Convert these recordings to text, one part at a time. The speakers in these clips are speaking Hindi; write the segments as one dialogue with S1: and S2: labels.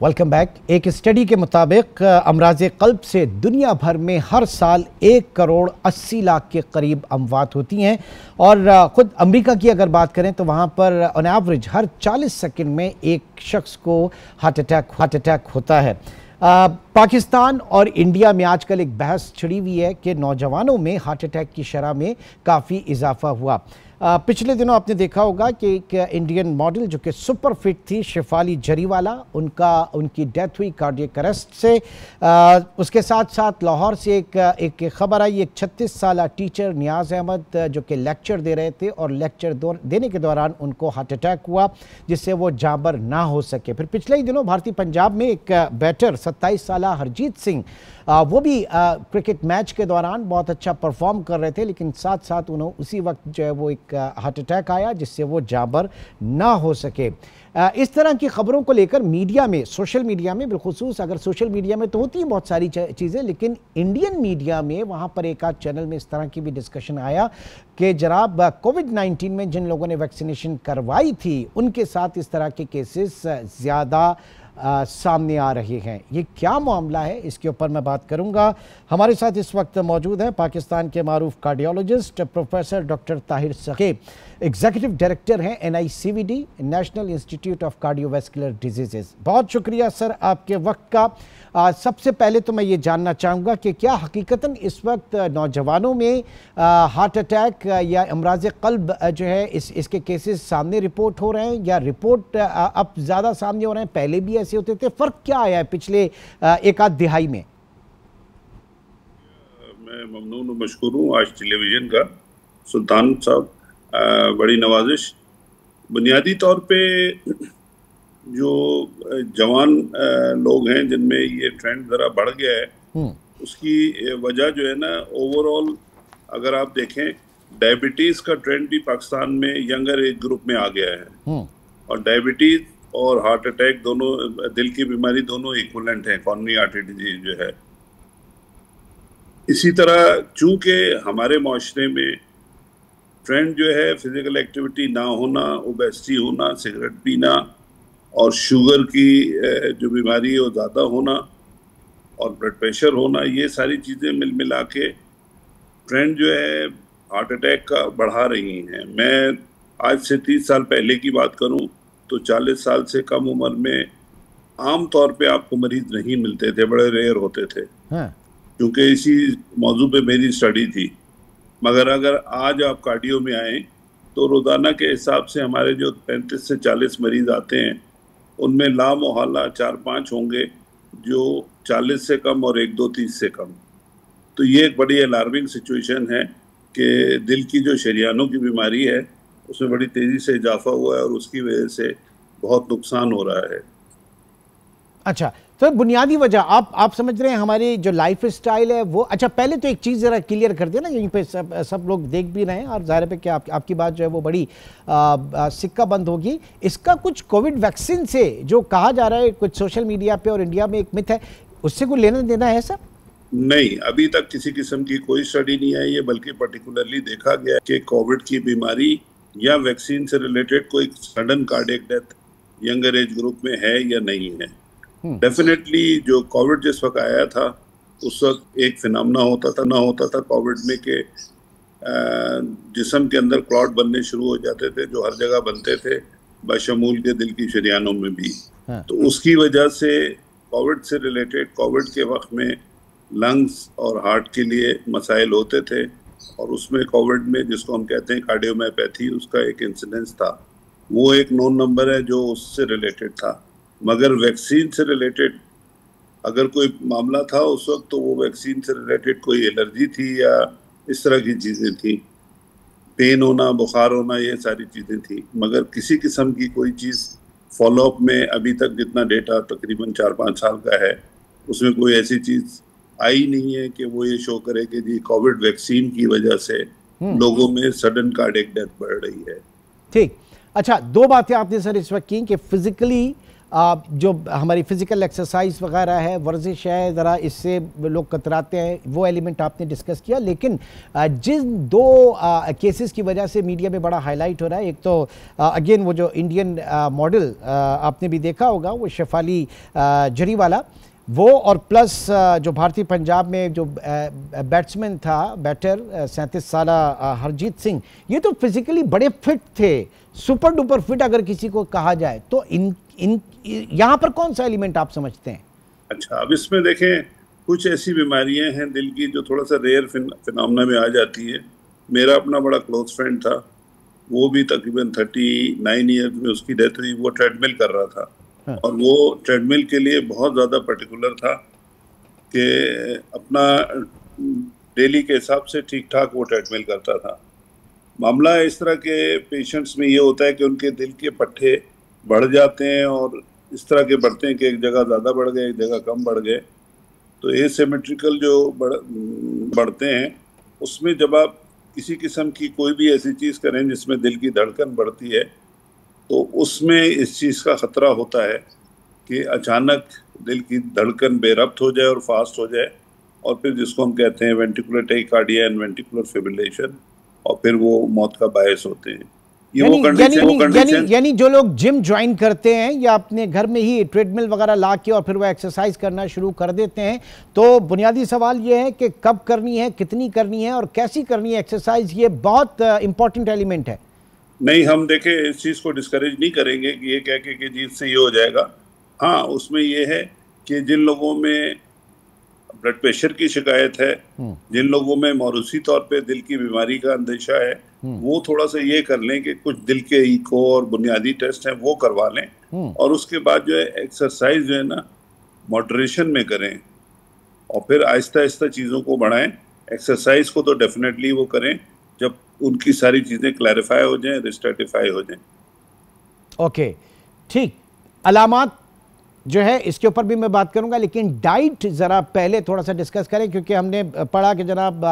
S1: Welcome back. एक स्टडी के मुताबिक अमराज कल्ब से दुनिया भर में हर साल 1,80,00,000 के करीब अमवात होती हैं और ख़ुद अमेरिका की अगर बात करें तो वहाँ पर ऑन एवरेज हर 40 सेकंड में एक शख्स को हार्ट अटैक होता है। पाकिस्तान और इंडिया में आजकल एक बहस छिड़ी हुई है कि नौजवानों में हार्ट अटैक की शरह में काफ़ी इजाफा हुआ। पिछले दिनों आपने देखा होगा कि एक इंडियन मॉडल जो कि सुपर फिट थी, शेफाली जरीवाला, उनकी डेथ हुई कार्डियक अरेस्ट से। उसके साथ साथ लाहौर से एक खबर आई, एक 36 साल टीचर नियाज अहमद जो कि लेक्चर दे रहे थे और लेक्चर देने के दौरान उनको हार्ट अटैक हुआ जिससे वो जाबर ना हो सके। फिर पिछले ही दिनों भारतीय पंजाब में एक बैटर 27 साल हरजीत सिंह, वो भी क्रिकेट मैच के दौरान बहुत अच्छा परफॉर्म कर रहे थे, लेकिन साथ साथ उन्हें उसी वक्त जो है वो एक हार्ट अटैक आया जिससे वो जाबर ना हो सके। इस तरह की खबरों को लेकर मीडिया में, सोशल मीडिया में, बिलखुसूस अगर सोशल मीडिया में तो होती हैं बहुत सारी चीज़ें, लेकिन इंडियन मीडिया में वहाँ पर एक आध चैनल में इस तरह की भी डिस्कशन आया कि जनाब कोविड-19 में जिन लोगों ने वैक्सीनेशन करवाई थी उनके साथ इस तरह के केसेस ज़्यादा सामने आ रहे हैं। ये क्या मामला है, इसके ऊपर मैं बात करूंगा। हमारे साथ इस वक्त मौजूद हैं पाकिस्तान के मारूफ cardiologist professor doctor Tahir Saqib, executive director हैं NICVD, National Institute of Cardiovascular Diseases. बहुत शुक्रिया सर आपके वक्त का। सबसे पहले तो मैं ये जानना चाहूँगा कि क्या हकीकतन इस वक्त नौजवानों में हार्ट अटैक या अमराज क़ल्ब जो है इसके केसेस सामने रिपोर्ट हो रहे हैं या रिपोर्ट अब ज़्यादा सामने हो रहे हैं, पहले भी ऐसे होते थे? फ़र्क क्या आया है पिछले एक आध दिहाई में?
S2: मैं ममनून और मशकूर हूँ आज टेलीविज़न का, सुल्तान साहब, बड़ी नवाजिश। बुनियादी तौर पे जो जवान लोग हैं जिनमें ये ट्रेंड ज़रा बढ़ गया है, उसकी वजह जो है ना, ओवरऑल अगर आप देखें डायबिटीज़ का ट्रेंड भी पाकिस्तान में यंगर एज ग्रुप में आ गया है और डायबिटीज़ और हार्ट अटैक दोनों, दिल की बीमारी दोनों इक्विवेलेंट हैं, कॉरोनरी आर्टरी डिजीज जो है। इसी तरह चूँकि हमारे माशरे में ट्रेंड जो है फिजिकल एक्टिविटी ना होना, ओबेसिटी होना, सिगरेट पीना और शुगर की जो बीमारी है वो ज़्यादा होना और ब्लड प्रेशर होना, ये सारी चीज़ें मिल मिला के ट्रेंड जो है हार्ट अटैक का बढ़ा रही हैं। मैं आज से 30 साल पहले की बात करूं तो 40 साल से कम उम्र में आम तौर पे आपको मरीज नहीं मिलते थे, बड़े रेयर होते थे, क्योंकि इसी मौजू पे मेरी स्टडी थी। मगर अगर आज आप कार्डियो में आए तो रोज़ाना के हिसाब से हमारे जो 35 से 40 मरीज आते हैं उनमें लामोहल्ला 4-5 होंगे जो 40 से कम और 1-2 30 से कम। तो ये एक बड़ी अलार्मिंग सिचुएशन है कि दिल की जो शरीयानों की बीमारी है उसमें बड़ी तेज़ी से इजाफा हुआ है और उसकी वजह से बहुत नुकसान हो रहा है।
S1: अच्छा, तो बुनियादी वजह आप समझ रहे हैं हमारी जो लाइफ स्टाइल है वो। अच्छा, पहले तो एक चीज़ ज़रा क्लियर कर दिया ना, यहीं पे सब लोग देख भी रहे हैं और ज़ाहिर है कि आपकी बात जो है वो बड़ी सिक्का बंद होगी। इसका कुछ कोविड वैक्सीन से जो कहा जा रहा है कुछ सोशल मीडिया पे और इंडिया में एक मिथ है, उससे कोई लेना देना है सर? नहीं,
S2: अभी तक किसी किस्म की कोई स्टडी नहीं आई है, बल्कि पर्टिकुलरली देखा गया कि कोविड की बीमारी या वैक्सीन से रिलेटेड कोई sudden cardiac death younger age group में है या नहीं है। डेफिनेटली जो कोविड जिस वक्त आया था उस वक्त एक फिनोमेना होता था कोविड में कि जिस्म के अंदर क्लॉट बनने शुरू हो जाते थे जो हर जगह बनते थे, बशमूल के दिल की शरीयानों में भी। तो उसकी वजह से कोविड से रिलेटेड कोविड के वक्त में लंग्स और हार्ट के लिए मसाइल होते थे और उसमें कोविड में जिसको हम कहते हैं कार्डियोमायोपैथी, उसका एक इंसिडेंस था। वो एक नोन नंबर है जो उससे रिलेटेड था। मगर वैक्सीन से रिलेटेड अगर कोई मामला था उस वक्त तो वो वैक्सीन से रिलेटेड कोई एलर्जी थी या इस तरह की चीज़ें थी, पेन होना, बुखार होना, ये सारी चीज़ें थी। मगर किसी किस्म की कोई चीज़ फॉलोअप में अभी तक जितना डेटा तकरीबन 4-5 साल का है उसमें कोई ऐसी चीज़ आई नहीं है कि वो ये शो करे कि जी कोविड वैक्सीन की वजह से लोगों में सडन कार्डियक डेथ बढ़ रही है।
S1: ठीक। अच्छा, दो बातें आपने सर इस वक्त की कि फिजिकली जो हमारी फिजिकल एक्सरसाइज वगैरह है, वर्जिश है, ज़रा इससे लोग कतराते हैं, वो एलिमेंट आपने डिस्कस किया। लेकिन जिन दो केसेस की वजह से मीडिया में बड़ा हाईलाइट हो रहा है, एक तो अगेन वो जो इंडियन मॉडल आपने भी देखा होगा, वो शेफाली जरीवाला, वो, और प्लस जो भारतीय पंजाब में जो बैट्समैन था, बैटर 37 साला हरजीत सिंह, ये तो फिजिकली बड़े फिट थे, सुपर डुपर फिट अगर किसी को कहा जाए तो। इन यहाँ पर कौन सा एलिमेंट आप समझते हैं?
S2: अच्छा, अब इसमें देखें, कुछ ऐसी बीमारियां हैं दिल की जो थोड़ा सा रेयर फिनोमेना में आ जाती है। मेरा अपना बड़ा क्लोज फ्रेंड था, वो भी तकरीबन 39 ईयर्स में उसकी डेथ हुई। वो ट्रेडमिल कर रहा था। हाँ। और वो ट्रेडमिल के लिए बहुत ज़्यादा पर्टिकुलर था कि अपना डेली के हिसाब से ठीक ठाक वो ट्रेडमिल करता था। मामला इस तरह के पेशेंट्स में ये होता है कि उनके दिल के पट्टे बढ़ जाते हैं और इस तरह के बढ़ते हैं कि एक जगह ज़्यादा बढ़ गए, एक जगह कम बढ़ गए। तो एसिमेट्रिकल जो बढ़ते हैं, उसमें जब आप किसी किस्म की कोई भी ऐसी चीज़ करें जिसमें दिल की धड़कन बढ़ती है, तो उसमें इस चीज़ का ख़तरा होता है कि अचानक दिल की धड़कन बेरब्त हो जाए और फास्ट हो जाए, और फिर जिसको हम कहते हैं ventricular tachycardia and ventricular fibrillation, और फिर वो मौत का बायस होते हैं।
S1: यानी जो लोग जिम ज्वाइन करते हैं या अपने घर में ही ट्रेडमिल वगैरह ला के और फिर वो एक्सरसाइज करना शुरू कर देते हैं, तो बुनियादी सवाल ये है कि कब करनी है, कितनी करनी है और कैसी करनी है एक्सरसाइज, ये बहुत इंपॉर्टेंट एलिमेंट है।
S2: नहीं, हम देखें, इस चीज़ को डिस्करेज नहीं करेंगे कि ये कह के कि जी इससे ये हो जाएगा। हाँ, उसमें ये है कि जिन लोगों में ब्लड प्रेशर की शिकायत है, जिन लोगों में मौरूसी तौर पे दिल की बीमारी का अंदेशा है, वो थोड़ा सा ये कर लें कि कुछ दिल के इको और बुनियादी टेस्ट हैं वो करवा लें, और उसके बाद जो है एक्सरसाइज जो है ना मॉडरेशन में करें, और फिर आहिस्ता आहिस्ता चीज़ों को बढ़ाएं। एक्सरसाइज को तो डेफिनेटली वो करें जब उनकी सारी चीज़ें क्लैरिफाई हो जाएं, रिस्टैटिफाई हो जाएं।
S1: ओके, ठीक। अलामात जो है इसके ऊपर भी मैं बात करूंगा, लेकिन डाइट ज़रा पहले थोड़ा सा डिस्कस करें, क्योंकि हमने पढ़ा कि जनाब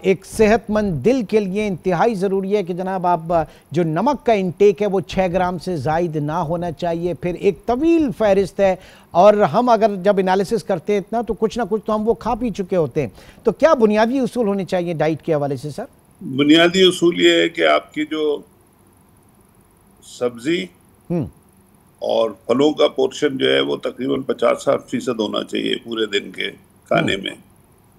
S1: एक सेहतमंद दिल के लिए इंतहाई ज़रूरी है कि जनाब आप जो नमक का इंटेक है वो 6 ग्राम से ज़ायद ना होना चाहिए। फिर एक तवील फहरिस्त है, और हम अगर जब एनालिसिस करते हैं इतना, तो कुछ ना कुछ तो हम वो खा पी चुके होते हैं। तो क्या बुनियादी उसूल होने चाहिए डाइट के हवाले से सर?
S2: बुनियादी उसूल ये है कि आपकी जो सब्जी और फलों का पोर्शन जो है वो तकरीबन 50-60% होना चाहिए पूरे दिन के खाने में।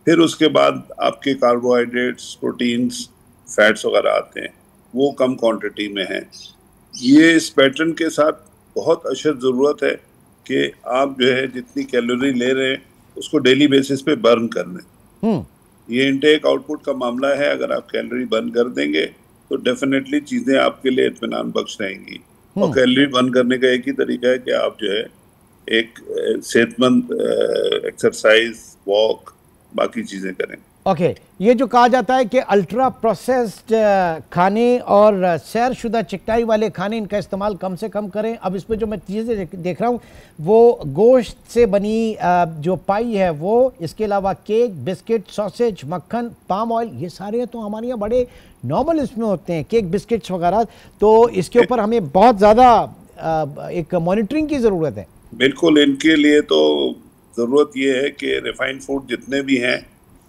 S2: फिर उसके बाद आपके कार्बोहाइड्रेट्स, प्रोटीन्स, फैट्स वगैरह आते हैं, वो कम क्वांटिटी में हैं। ये इस पैटर्न के साथ बहुत अशद ज़रूरत है कि आप जो है जितनी कैलोरी ले रहे हैं उसको डेली बेसिस पे बर्न कर लें। ये इनटेक आउटपुट का मामला है। अगर आप कैलोरी बर्न कर देंगे तो डेफिनेटली चीज़ें आपके लिए इत्मीनान बख्श रहेंगी। और कैलोरी बर्न करने का एक ही तरीका है कि आप जो है एक सेहतमंद एक्सरसाइज, वॉक, बाकी चीज़ें करें।
S1: ओके, ये जो कहा जाता है कि अल्ट्रा प्रोसेस्ड खाने और सैरशुदा चिकनाई वाले खाने, इनका इस्तेमाल कम से कम करें। अब इसमें जो मैं चीज़ें देख रहा हूँ वो गोश्त से बनी जो पाई है वो, इसके अलावा केक, बिस्किट, सॉसेज, मक्खन, पाम ऑयल, ये सारे तो हमारे यहाँ बड़े नॉर्मल इसमें होते हैं, केक, बिस्किट्स वगैरह। तो इसके ऊपर हमें बहुत ज़्यादा एक मॉनिटरिंग की ज़रूरत है।
S2: बिल्कुल, इनके लिए तो ज़रूरत ये है कि रिफाइंड फूड जितने भी हैं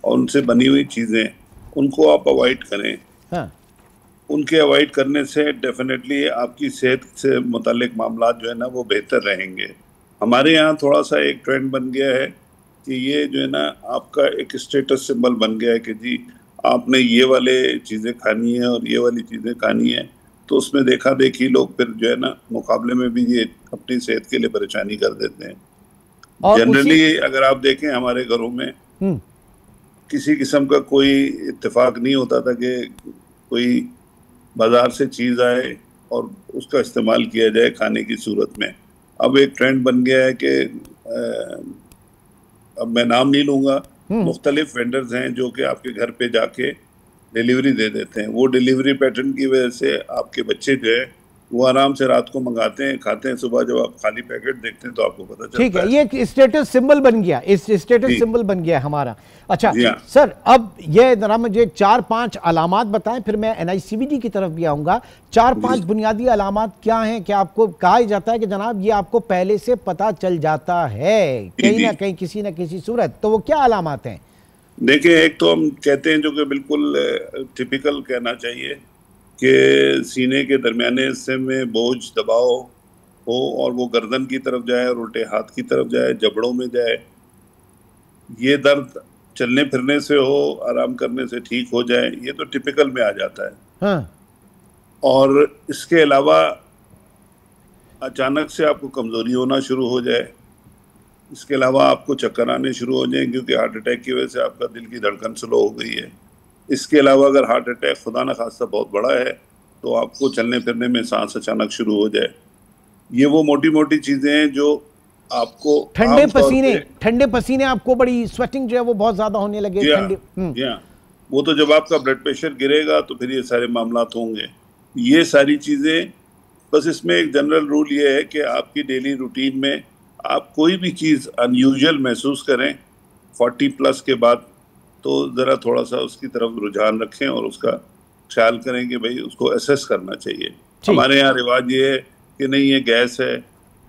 S2: और उनसे बनी हुई चीज़ें, उनको आप अवॉइड करें। हाँ। उनके अवॉइड करने से डेफिनेटली आपकी सेहत से मुतालिक मामला जो है ना वो बेहतर रहेंगे। हमारे यहाँ थोड़ा सा एक ट्रेंड बन गया है कि ये जो है ना आपका एक स्टेटस सिंबल बन गया है कि जी आपने ये वाले चीज़ें खानी है और ये वाली चीज़ें खानी है, तो उसमें देखा देखी लोग फिर जो है ना मुकाबले में भी ये अपनी सेहत के लिए परेशानी कर देते हैं। जनरली अगर आप देखें हमारे घरों में किसी किस्म का कोई इत्तेफाक नहीं होता था कि कोई बाजार से चीज़ आए और उसका इस्तेमाल किया जाए खाने की सूरत में। अब एक ट्रेंड बन गया है कि अब मैं नाम नहीं लूँगा, मुख्तलिफ वेंडर्स हैं जो कि आपके घर पे जाके डिलीवरी दे देते हैं। वो डिलीवरी पैटर्न की वजह से आपके बच्चे जो है वो आराम से रात को मंगाते हैं, खाते हैं, सुबह जब आप खाली पैकेट देखते हैं तो आपको पता चलता है।
S1: ठीक है, ये एक स्टेटस सिंबल बन गया, इस स्टेटस सिंबल बन गया हमारा। अच्छा सर, अब ये जरा मुझे 4-5 अलामात बताएं, फिर मैं एनआईसीवीडी की तरफ भी आऊंगा। 4-5 बुनियादी अलामात क्या हैं कि आपको कहा जाता है कि जनाब ये आपको पहले से पता चल जाता है कहीं ना कहीं किसी न किसी सूरत, तो वो क्या अलामात हैं?
S2: देखिए, एक तो हम कहते हैं जो कि बिल्कुल टिपिकल कहना चाहिए कि सीने के दरमियाने हिस्से में बोझ दबाव हो और वो गर्दन की तरफ जाए और उल्टे हाथ की तरफ जाए, जबड़ों में जाए। ये दर्द चलने फिरने से हो, आराम करने से ठीक हो जाए, ये तो टिपिकल में आ जाता है।
S1: हाँ।
S2: और इसके अलावा अचानक से आपको कमजोरी होना शुरू हो जाए, इसके अलावा आपको चक्कर आने शुरू हो जाए क्योंकि हार्ट अटैक की वजह से आपका दिल की धड़कन स्लो हो गई है। इसके अलावा अगर हार्ट अटैक खुदा न खास्ता बहुत बड़ा है तो आपको चलने फिरने में सांस अचानक शुरू हो जाए। ये वो मोटी मोटी चीजें हैं जो आपको
S1: ठंडे पसीने आपको बड़ी स्वेटिंग जो है वो बहुत ज्यादा होने लगे।
S2: वो तो जब आपका ब्लड प्रेशर गिरेगा तो फिर ये सारे मामला होंगे। ये सारी चीजें, बस इसमें एक जनरल रूल ये है कि आपकी डेली रूटीन में आप कोई भी चीज़ अनयूजुअल महसूस करें 40+ के बाद तो ज़रा थोड़ा सा उसकी तरफ रुझान रखें और उसका ख्याल करें कि भाई उसको एसेस करना चाहिए। हमारे यहाँ रिवाज ये है कि नहीं ये गैस है,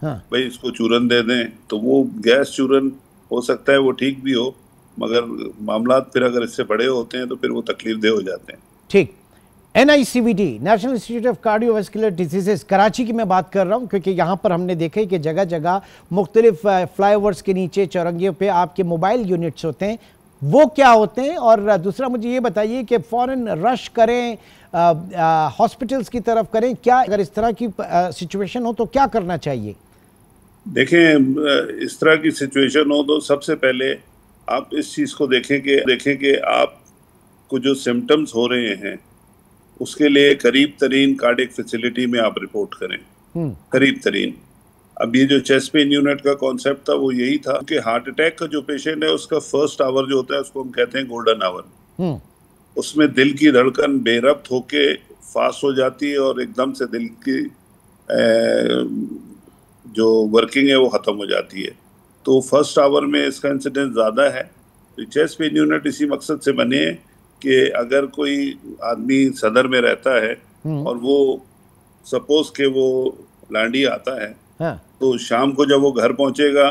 S1: हाँ।
S2: भाई इसको चूरन दे दें, तो वो गैस चूरन हो सकता है वो ठीक भी हो, मगर मामला फिर अगर इससे बड़े होते हैं तो फिर वो तकलीफ दे हो जाते हैं।
S1: ठीक। NICVD, National Institute of Cardiovascular diseases, Karachi की मैं बात कर रहा हूँ क्योंकि यहाँ पर हमने देखा है कि जगह जगह मुख्तलिफ फ्लाईओवर्स के नीचे चौरंगियों पे आपके मोबाइल यूनिट्स होते हैं, वो क्या होते हैं? और दूसरा मुझे ये बताइए कि फ़ौरन रश करें हॉस्पिटल्स की तरफ करें क्या, अगर इस तरह की सिचुएशन हो तो क्या करना चाहिए?
S2: देखें, इस तरह की सिचुएशन हो तो सबसे पहले आप इस चीज़ को देखें कि आपको जो सिम्टम्स हो रहे हैं उसके लिए करीब तरीन कार्डियक फैसिलिटी में आप रिपोर्ट करें। करीब तरीन। अब ये जो चेस्ट पेन यूनिट का कॉन्सेप्ट था वो यही था कि हार्ट अटैक का जो पेशेंट है उसका फर्स्ट आवर जो होता है उसको हम कहते हैं गोल्डन आवर। उसमें दिल की धड़कन बेरब्त होके फास्ट हो जाती है और एकदम से दिल की जो वर्किंग है वो ख़त्म हो जाती है। तो फर्स्ट आवर में इसका इंसिडेंस ज़्यादा है। तो चेस्ट पेन यूनिट इसी मकसद से बने हैं कि अगर कोई आदमी सदर में रहता है और वो सपोज के वो लांडी आता है,
S1: हाँ।
S2: तो शाम को जब वो घर पहुंचेगा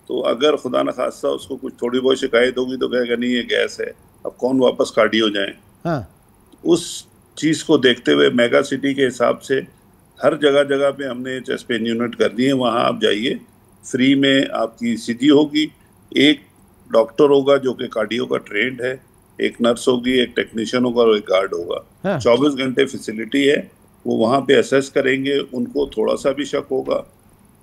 S2: तो अगर खुदा न खास्ता उसको कुछ थोड़ी बहुत शिकायत होगी तो कहेगा नहीं ये गैस है, अब कौन वापस कार्डियो जाए।
S1: हाँ।
S2: उस चीज़ को देखते हुए मेगा सिटी के हिसाब से हर जगह जगह पे हमने चेस्ट पेन यूनिट कर दिए। वहाँ आप जाइए, फ्री में आपकी ईसीजी होगी, एक डॉक्टर होगा जो कि कार्डियो का ट्रेंड है, एक नर्स होगी, एक टेक्नीशियन होगा और एक गार्ड होगा।
S1: हाँ।
S2: 24 घंटे फैसिलिटी है। वो वहाँ पे असेस करेंगे, उनको थोड़ा सा भी शक होगा,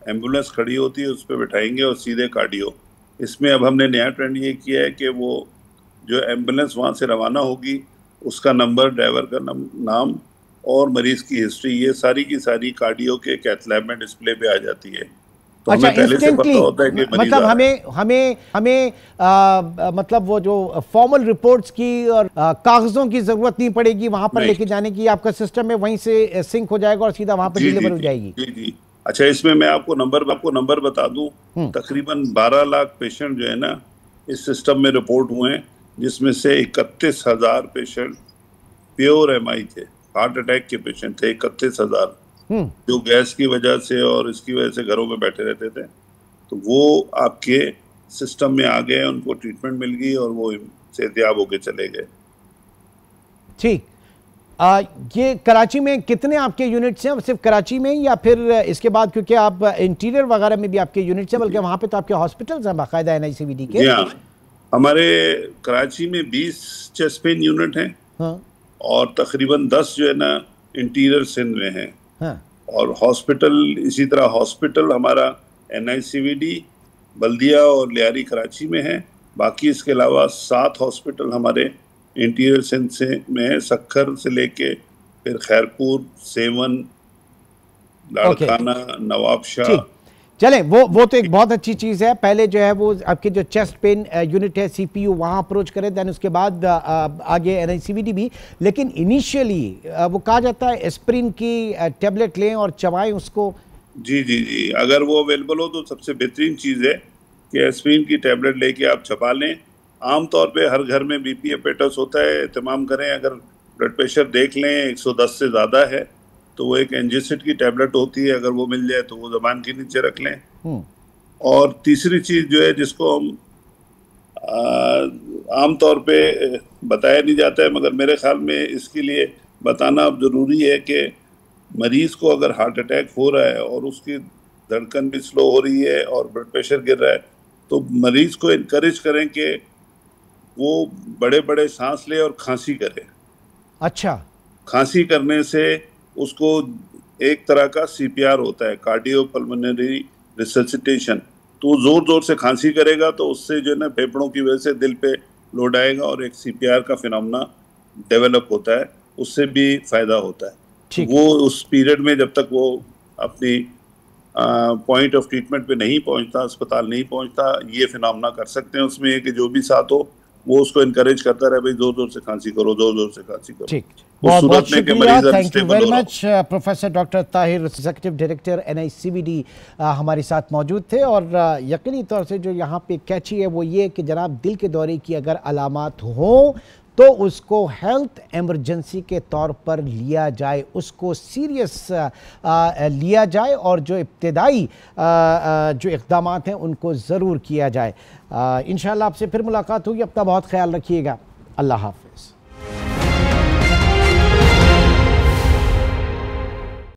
S2: एम्बुलेंस खड़ी होती है उस पर बैठाएंगे और सीधे कार्डियो। इसमें अब हमने नया ट्रेंड ये किया है कि वो जो एम्बुलेंस वहाँ से रवाना होगी उसका नंबर, ड्राइवर का नाम और मरीज की हिस्ट्री, ये सारी की सारी कार्डियो के कैथ लैब में डिस्प्ले पे आ जाती है। तो
S1: अच्छा,
S2: हमें पहले से पता होता है कि
S1: मतलब हमें मतलब वो जो फॉर्मल रिपोर्ट्स की और कागजों की जरूरत नहीं पड़ेगी वहां पर लेके जाने की, आपका सिस्टम में वहीं से सिंक हो जाएगा और सीधा वहां पर डिलीवर हो जाएगी।
S2: जी जी। अच्छा, इसमें मैं आपको नंबर बता दूं, तकरीबन 12 लाख पेशेंट जो है ना इस सिस्टम में रिपोर्ट हुए हैं, जिसमें से 31,000 पेशेंट प्योर MI थे, हार्ट अटैक के पेशेंट थे 31,000, जो गैस की वजह से और इसकी वजह से घरों में बैठे रहते थे। तो वो आपके सिस्टम में आ गए, उनको ट्रीटमेंट मिल गई और वो सेहतियाब होके चले गए।
S1: ठीक। ये कराची में कितने आपके यूनिट्स हैं? सिर्फ कराची में या फिर इसके बाद, क्योंकि आप इंटीरियर वगैरह में भी आपके यूनिट्स हैं, बल्कि वहाँ पे तो आपके हॉस्पिटल्स हैं बाकायदा NICVD के?
S2: हमारे कराची में 20 चेस्ट पेन यूनिट हैं।
S1: हाँ।
S2: और तकरीबन 10 जो है ना इंटीरियर सिंध में है।
S1: हाँ।
S2: और हॉस्पिटल इसी तरह, हॉस्पिटल हमारा NICVD, बल्दिया और लियारी कराची में है। बाकी इसके अलावा 7 हॉस्पिटल हमारे इंटीरियर सिंध से में है, सक्खर से लेके फिर खैरपुर, सेवन, लाड़काना, नवाबशाह।
S1: चलें, वो तो एक बहुत अच्छी चीज़ है। पहले जो है वो आपके जो चेस्ट पेन यूनिट है सीपीयू वहाँ अप्रोच करें, दैन उसके बाद आगे एनआईसीवीडी भी। लेकिन इनिशियली वो कहा जाता है एस्प्रिन की टेबलेट लें और चबाएं उसको।
S2: जी जी जी, अगर वो अवेलेबल हो तो सबसे बेहतरीन चीज़ है कि एस्प्रिन की टेबलेट लेके आप छपा लें। आमतौर पे हर घर में बीपी एपेटस होता है, एहतमाम करें। अगर ब्लड प्रेशर देख लें 110 से ज़्यादा है तो वो एक एंजिसिड की टेबलेट होती है, अगर वो मिल जाए तो वो ज़बान के नीचे रख लें। और तीसरी चीज़ जो है जिसको हम आमतौर पे बताया नहीं जाता है, मगर मेरे ख्याल में इसके लिए बताना अब ज़रूरी है कि मरीज़ को अगर हार्ट अटैक हो रहा है और उसकी धड़कन भी स्लो हो रही है और ब्लड प्रेशर गिर रहा है, तो मरीज़ को इनकरेज करें कि वो बड़े बड़े सांस ले और खांसी करे।
S1: अच्छा,
S2: खांसी करने से उसको एक तरह का सीपीआर होता है, कार्डियो पल्मोनरी रिससिटेशन। तो वो जोर जोर से खांसी करेगा तो उससे जो है ना फेफड़ों की वजह से दिल पे लोड आएगा और एक सीपीआर का फिनोमेना डेवलप होता है, उससे भी फायदा होता है। वो उस पीरियड में जब तक वो अपनी पॉइंट ऑफ ट्रीटमेंट पे नहीं पहुंचता, अस्पताल नहीं पहुंचता, ये फिनोमेना कर सकते हैं। उसमें कि जो भी साथ हो वो उसको इनकरेज करता रहे, भाई जोर जोर से खांसी करो, जोर जोर से खांसी करो।
S1: ठीक, बहुत बहुत शुक्रिया, thank you very much. Professor doctor Tahir, executive director NICVD हमारे साथ मौजूद थे। और यकीनी तौर से जो यहाँ पे कैची है वो ये कि जनाब दिल के दौरे की अगर अलामात हों तो उसको हेल्थ एमरजेंसी के तौर पर लिया जाए, उसको सीरियस लिया जाए और जो इब्तिदाई जो इक़दाम हैं उनको ज़रूर किया जाए। इंशाअल्लाह आपसे फिर मुलाकात होगी। अपना बहुत ख्याल रखिएगा। अल्लाह हाफ़िज़।